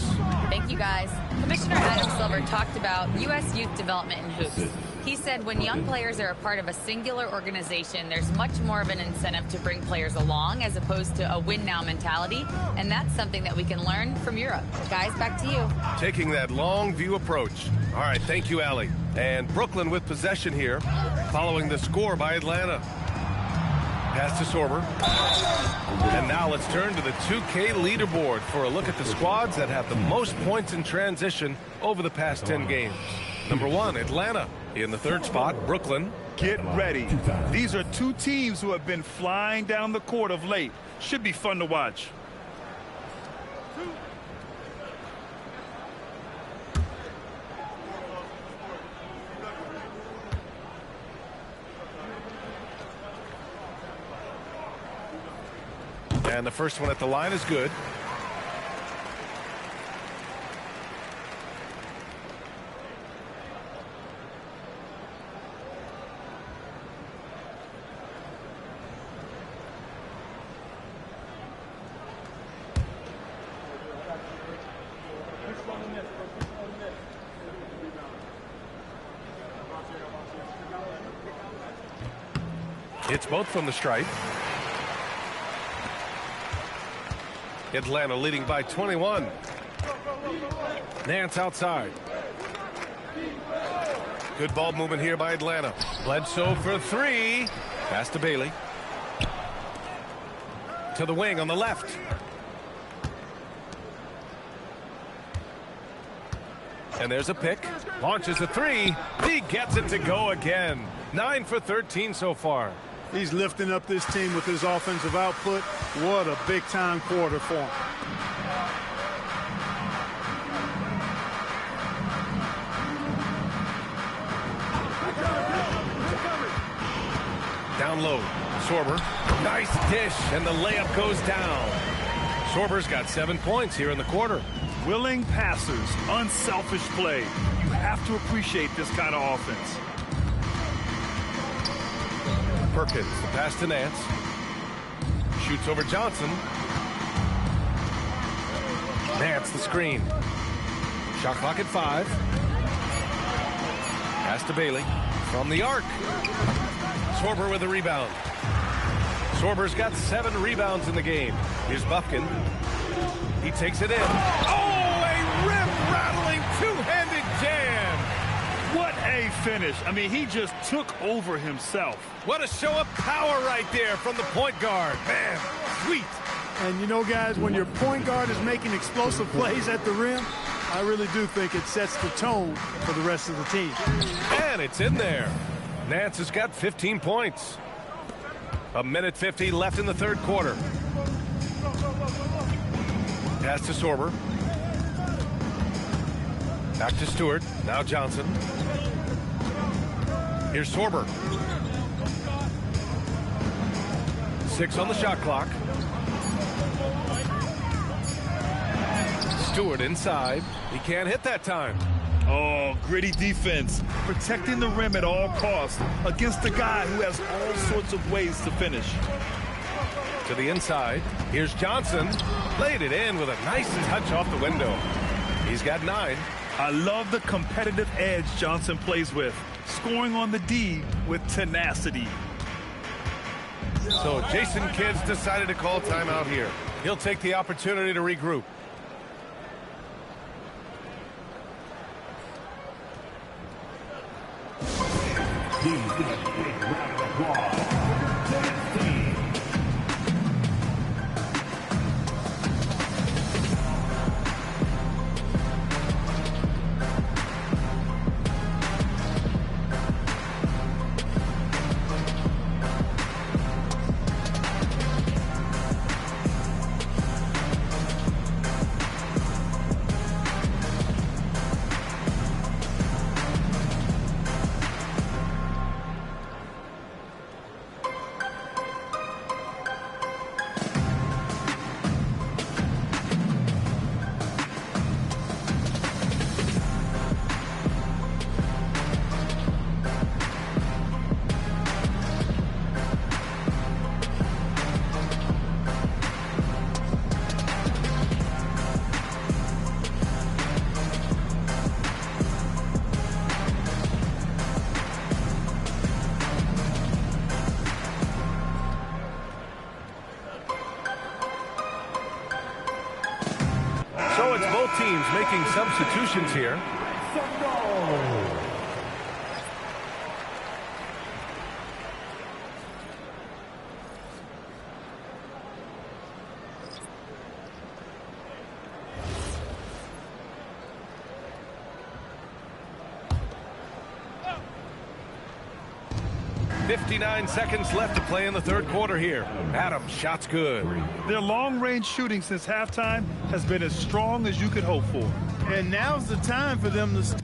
Thank you, guys. Commissioner Adam Silver talked about U.S. youth development in hoops. He said when young players are a part of a singular organization, there's much more of an incentive to bring players along as opposed to a win-now mentality, and that's something that we can learn from Europe. Guys, back to you. Taking that long view approach. All right, thank you, Allie. And Brooklyn with possession here, following the score by Atlanta. Pass to Sorber. And now let's turn to the 2K leaderboard for a look at the squads that have the most points in transition over the past 10 games. Number 1, Atlanta. In the third spot, Brooklyn. Get ready. These are two teams who have been flying down the court of late. Should be fun to watch. And the first one at the line is good. It's both from the stripe. Atlanta leading by 21. Nance outside. Good ball movement here by Atlanta. Bledsoe for three. Pass to Bailey. To the wing on the left. And there's a pick. Launches a three. He gets it to go again. 9 for 13 so far. He's lifting up this team with his offensive output. What a big-time quarter for him. Down low. Sorber. Nice dish, and the layup goes down. Sorber's got 7 points here in the quarter. Willing passers, unselfish play. You have to appreciate this kind of offense. Perkins, the pass to Nance. Shoots over Johnson. Nance, the screen. Shot clock at 5. Pass to Bailey. From the arc. Sorber with a rebound. Sorber's got 7 rebounds in the game. Here's Buffkin. He takes it in. Oh, a rim-rattling two-handed jam. What a finish. I mean, he just took over himself. What a show of power right there from the point guard. Man, sweet. And you know, guys, when your point guard is making explosive plays at the rim, I really do think it sets the tone for the rest of the team. And it's in there. Nance has got 15 points. 1:50 left in the third quarter. Pass to Sorber. Back to Stewart. Now Johnson. Here's Sorber. 6 on the shot clock. Stewart inside. He can't hit that time. Oh, gritty defense. Protecting the rim at all costs against a guy who has all sorts of ways to finish. To the inside. Here's Johnson. Laid it in with a nice touch off the window. He's got 9. I love the competitive edge Johnson plays with, scoring on the D with tenacity. So Jason Kidd's decided to call timeout here. He'll take the opportunity to regroup. Please give a big round of applause. So it's both teams making substitutions here. No. 59 seconds left to play in the third quarter here. Adams, shot's good. Their long-range shooting since halftime has been as strong as you could hope for. And now's the time for them to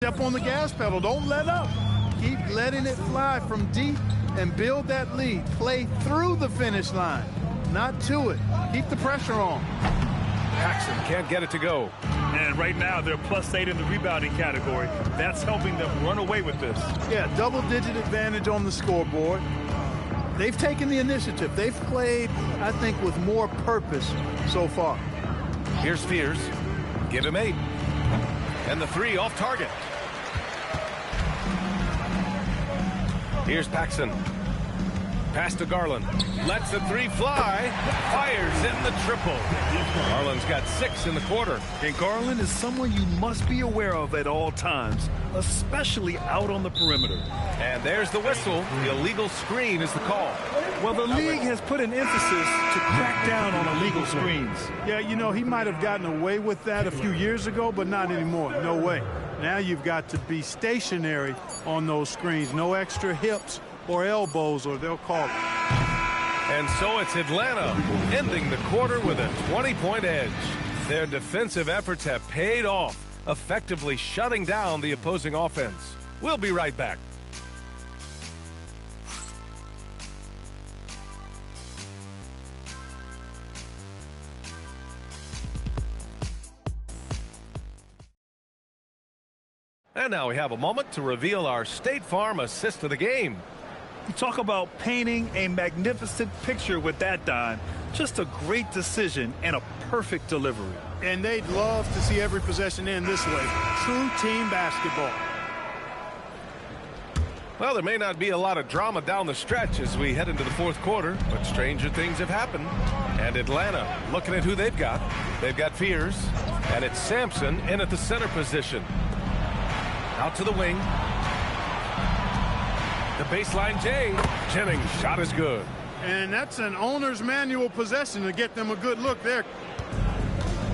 Step on the gas pedal. Don't let up. Keep letting it fly from deep and build that lead. Play through the finish line, not to it. Keep the pressure on. Paxson can't get it to go. And right now, they're +8 in the rebounding category. That's helping them run away with this. Yeah, double-digit advantage on the scoreboard. They've taken the initiative. They've played, I think, with more purpose so far. Here's Fears. Give him 8. And the 3 off target. Here's Paxson. Pass to Garland. Lets the 3 fly. Fires in the triple. Garland's got 6 in the quarter. And Garland is someone you must be aware of at all times, especially out on the perimeter. And there's the whistle. The illegal screen is the call. Well, the league has put an emphasis to crack down on illegal screens. Yeah, you know, he might have gotten away with that a few years ago, but not anymore. No way. Now you've got to be stationary on those screens. No extra hips or elbows, or they'll call it. And so it's Atlanta ending the quarter with a 20-point edge. Their defensive efforts have paid off, effectively shutting down the opposing offense. We'll be right back. And now we have a moment to reveal our State Farm assist of the game. You talk about painting a magnificent picture with that dime. Just a great decision and a perfect delivery. And they'd love to see every possession end this way. True team basketball. Well, there may not be a lot of drama down the stretch as we head into the fourth quarter, but stranger things have happened. And Atlanta, looking at who they've got Fears, and it's Sampson in at the center position. Out to the wing. The baseline J. Jennings' shot is good. And that's an owner's manual possession to get them a good look there.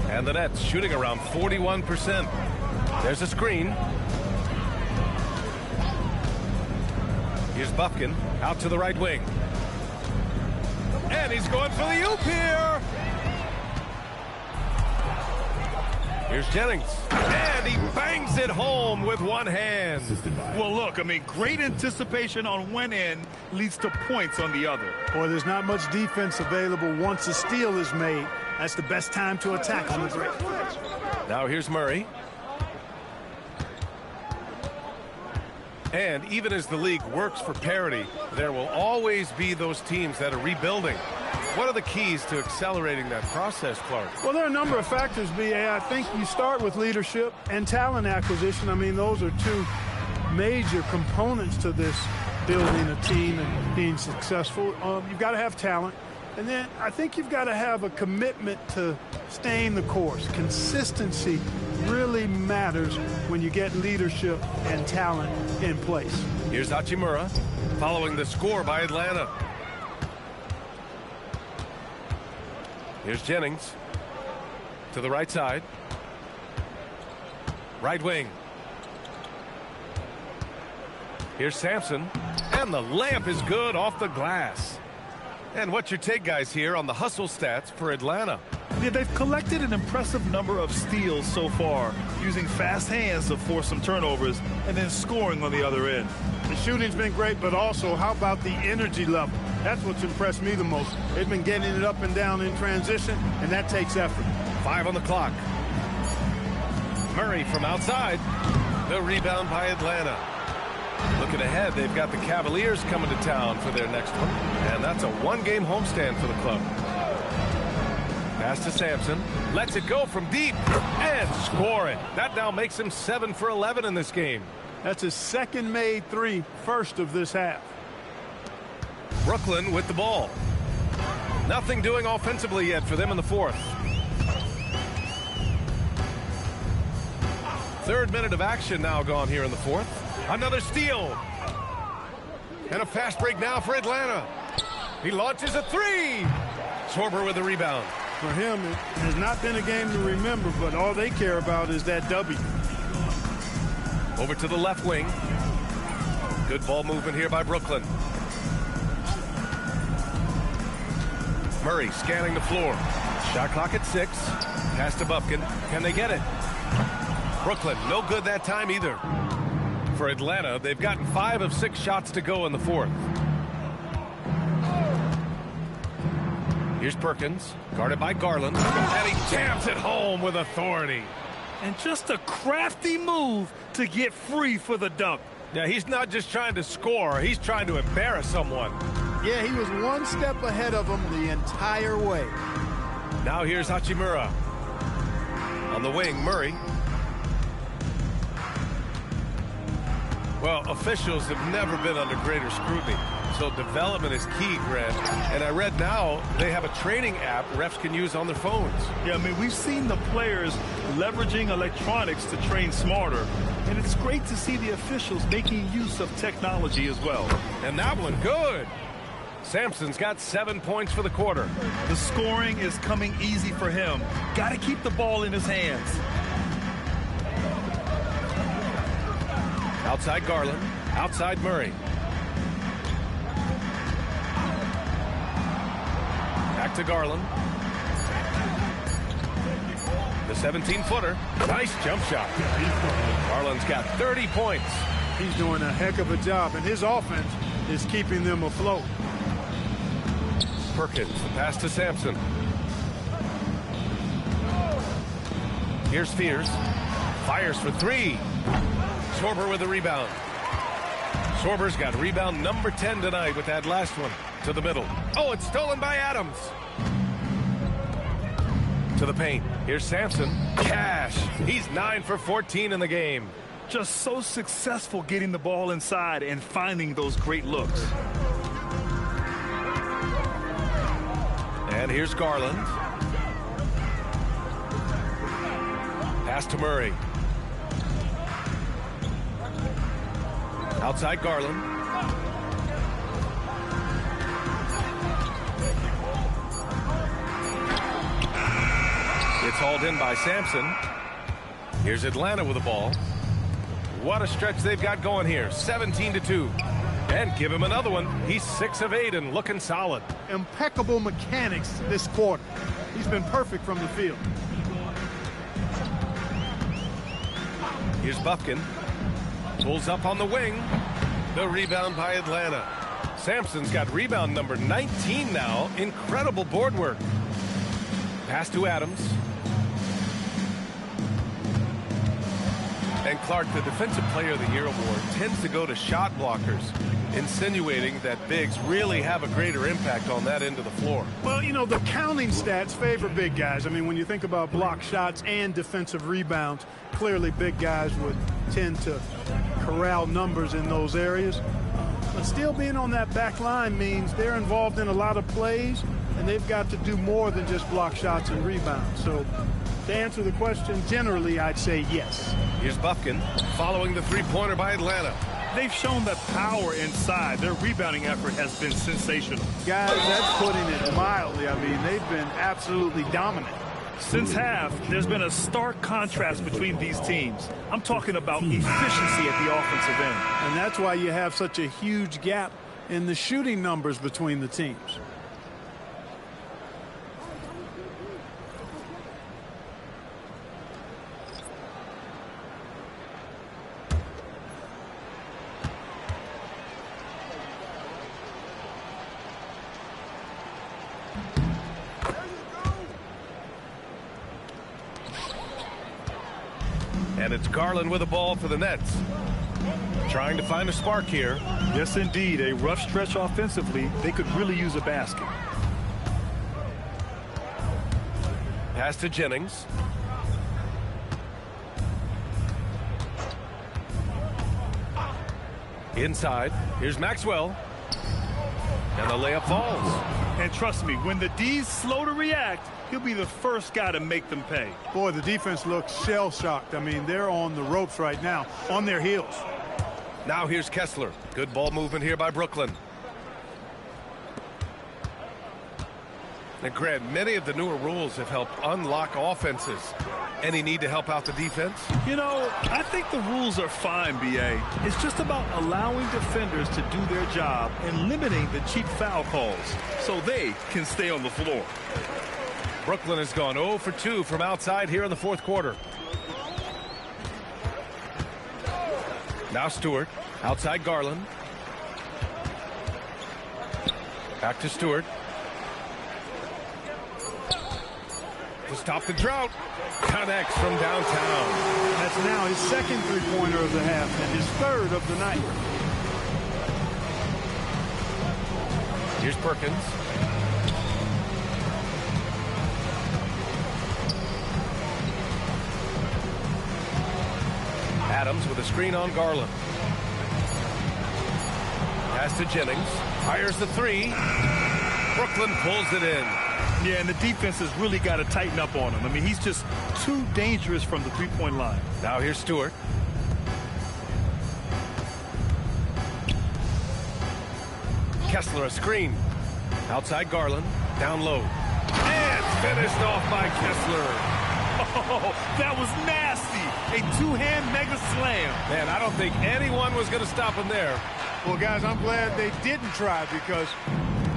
And the Nets shooting around 41%. There's a screen. Here's Bufkin out to the right wing. And he's going for the oop here. Here's Jennings. And he bangs it home with one hand. Well, look, I mean, great anticipation on one end leads to points on the other. Boy, there's not much defense available once a steal is made. That's the best time to attack on the break. Now here's Murray. And even as the league works for parity, there will always be those teams that are rebuilding. What are the keys to accelerating that process, Clark? Well, there are a number of factors, B.A. I think you start with leadership and talent acquisition. I mean, those are two major components to this building a team and being successful. You've got to have talent. And then I think you've got to have a commitment to staying the course. Consistency really matters when you get leadership and talent in place. Here's Hachimura following the score by Atlanta. Here's Jennings to the right side. Right wing. Here's Sampson. And the layup is good off the glass. And what's your take, guys, here on the hustle stats for Atlanta? Yeah, they've collected an impressive number of steals so far, using fast hands to force some turnovers and then scoring on the other end. The shooting's been great, but also how about the energy level? That's what's impressed me the most. They've been getting it up and down in transition, and that takes effort. 5 on the clock. Murray from outside. The rebound by Atlanta. Looking ahead, they've got the Cavaliers coming to town for their next one. And that's a one-game homestand for the club. Pass to Sampson. Lets it go from deep. And score it. That now makes him 7 for 11 in this game. That's his second made three, first of this half. Brooklyn with the ball. Nothing doing offensively yet for them in the fourth. Third minute of action now gone here in the fourth. Another steal. And a fast break now for Atlanta. He launches a three. Sorber with the rebound. For him, it has not been a game to remember, but all they care about is that W. Over to the left wing. Good ball movement here by Brooklyn. Murray scanning the floor. Shot clock at 6. Pass to Bufkin. Can they get it? Brooklyn, no good that time either. For Atlanta, they've gotten 5 of 6 shots to go in the fourth. Here's Perkins, guarded by Garland, and he jams it home with authority. And just a crafty move to get free for the dunk. Yeah, he's not just trying to score, he's trying to embarrass someone. Yeah, he was one step ahead of him the entire way. Now here's Hachimura. On the wing, Murray. Well, officials have never been under greater scrutiny, so development is key, Grant. And I read now they have a training app refs can use on their phones. Yeah, I mean, we've seen the players leveraging electronics to train smarter, and it's great to see the officials making use of technology as well. And that one, good. Sampson's got 7 points for the quarter. The scoring is coming easy for him. Got to keep the ball in his hands. Outside Garland, outside Murray. Back to Garland. The 17-footer. Nice jump shot. Garland's got 30 points. He's doing a heck of a job, and his offense is keeping them afloat. Perkins, the pass to Sampson. Here's Fears. Fires for 3. Sorber with the rebound. Sorber's got rebound number 10 tonight with that last one to the middle. Oh, it's stolen by Adams. To the paint. Here's Sampson. Cash. He's 9 for 14 in the game. Just so successful getting the ball inside and finding those great looks. And here's Garland. Pass to Murray. Outside Garland. It's hauled in by Sampson. Here's Atlanta with the ball. What a stretch they've got going here. 17-2. And give him another one. He's 6 of 8 and looking solid. Impeccable mechanics this quarter. He's been perfect from the field. Here's Buffkin. Pulls up on the wing. The rebound by Atlanta. Sampson's got rebound number 19 now. Incredible board work. Pass to Adams. And Clark, the Defensive Player of the Year award tends to go to shot blockers, insinuating that bigs really have a greater impact on that end of the floor. Well, you know, the counting stats favor big guys. I mean, when you think about block shots and defensive rebounds, clearly big guys would tend to corral numbers in those areas. But still being on that back line means they're involved in a lot of plays, and they've got to do more than just block shots and rebounds. So to answer the question, generally, I'd say yes. Here's Buffkin following the three-pointer by Atlanta. They've shown that power inside. Their rebounding effort has been sensational. Guys, that's putting it mildly. I mean, they've been absolutely dominant. Since half, there's been a stark contrast between these teams. I'm talking about efficiency at the offensive end. And that's why you have such a huge gap in the shooting numbers between the teams. And it's Garland with the ball for the Nets. Trying to find a spark here. Yes, indeed. A rough stretch offensively. They could really use a basket. Pass to Jennings. Inside. Here's Maxwell. And the layup falls. And trust me, when the D's slow to react, he'll be the first guy to make them pay. Boy, the defense looks shell-shocked. I mean, they're on the ropes right now, on their heels. Now here's Kessler. Good ball movement here by Brooklyn. And Grant, many of the newer rules have helped unlock offenses. Any need to help out the defense? You know, I think the rules are fine, B.A. It's just about allowing defenders to do their job and limiting the cheap foul calls so they can stay on the floor. Brooklyn has gone 0 for 2 from outside here in the fourth quarter. Now Stewart, outside Garland. Back to Stewart. To stop the drought. Connects from downtown. That's now his second three-pointer of the half and his third of the night. Here's Perkins. Adams with a screen on Garland. Pass to Jennings. Fires the three. Brooklyn pulls it in. Yeah, and the defense has really got to tighten up on him. I mean, he's just too dangerous from the three-point line. Now here's Stewart. Kessler a screen. Outside Garland. Down low. And finished off by Kessler. Oh, that was nasty. A two-hand mega slam. Man, I don't think anyone was going to stop him there. Well, guys, I'm glad they didn't try because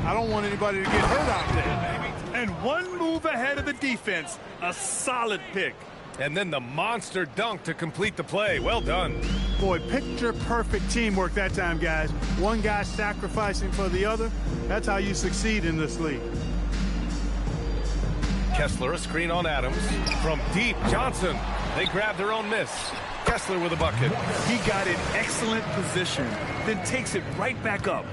I don't want anybody to get hurt out there. And one move ahead of the defense. A solid pick. And then the monster dunk to complete the play. Well done. Boy, picture-perfect teamwork that time, guys. One guy sacrificing for the other. That's how you succeed in this league. Kessler, a screen on Adams. From deep, Johnson. They grab their own miss. Kessler with a bucket. He got in excellent position, then takes it right back up.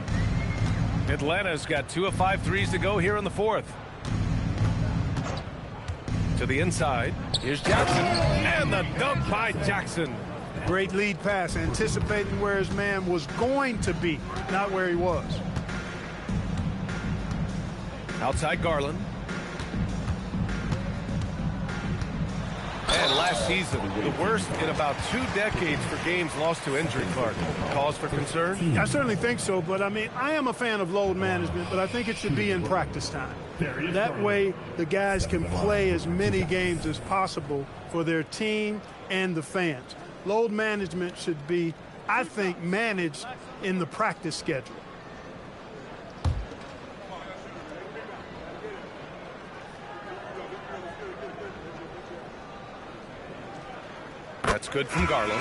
Atlanta's got 2 of 5 threes to go here in the fourth. To the inside. Here's Jackson. And the dunk by Jackson. Great lead pass, anticipating where his man was going to be, not where he was. Outside Garland. And last season, the worst in about 2 decades for games lost to injury, Clark. Cause for concern? I certainly think so, but I mean, I am a fan of load management, but I think it should be in practice time. That way, the guys can play as many games as possible for their team and the fans. Load management should be, I think, managed in the practice schedule. That's good from Garland.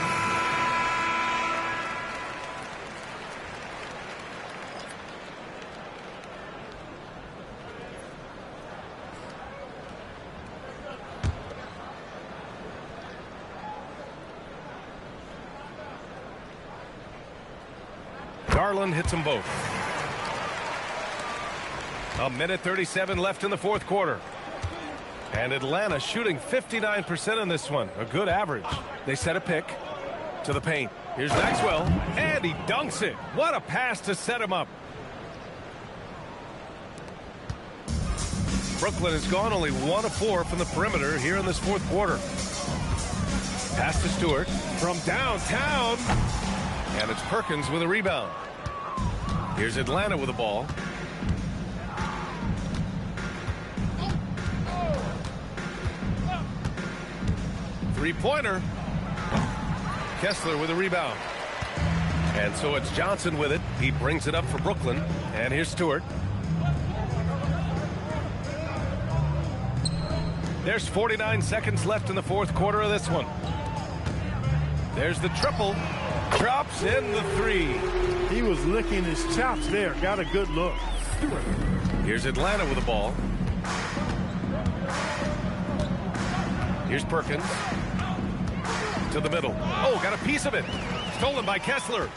Garland hits them both. 1:37 left in the fourth quarter. And Atlanta shooting 59% in this one. A good average. They set a pick to the paint. Here's Maxwell. And he dunks it. What a pass to set him up. Brooklyn has gone only 1 of 4 from the perimeter here in this fourth quarter. Pass to Stewart from downtown. And it's Perkins with a rebound. Here's Atlanta with the ball. Three-pointer. Kessler with a rebound. And so it's Johnson with it. He brings it up for Brooklyn. And here's Stewart. There's 49 seconds left in the fourth quarter of this one. There's the triple. Drops in the three. He was licking his chops there. Got a good look. Here's Atlanta with the ball. Here's Perkins. To the middle. Oh, got a piece of it. Stolen by Kessler.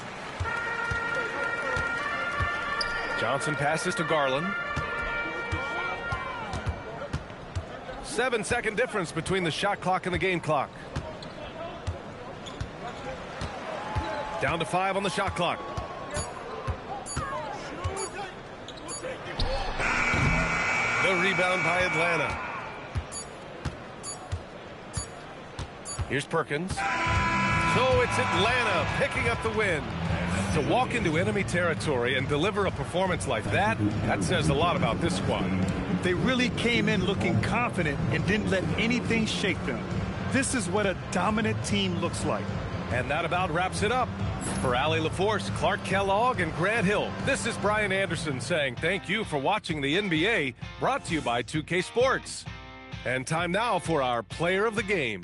Johnson passes to Garland. 7-second difference between the shot clock and the game clock. Down to 5 on the shot clock. The rebound by Atlanta. Here's Perkins. So it's Atlanta picking up the win. To walk into enemy territory and deliver a performance like that says a lot about this squad. They really came in looking confident and didn't let anything shake them. This is what a dominant team looks like. And that about wraps it up. For Allie LaForce, Clark Kellogg, and Grant Hill, this is Brian Anderson saying thank you for watching the NBA, brought to you by 2K Sports. And time now for our player of the game.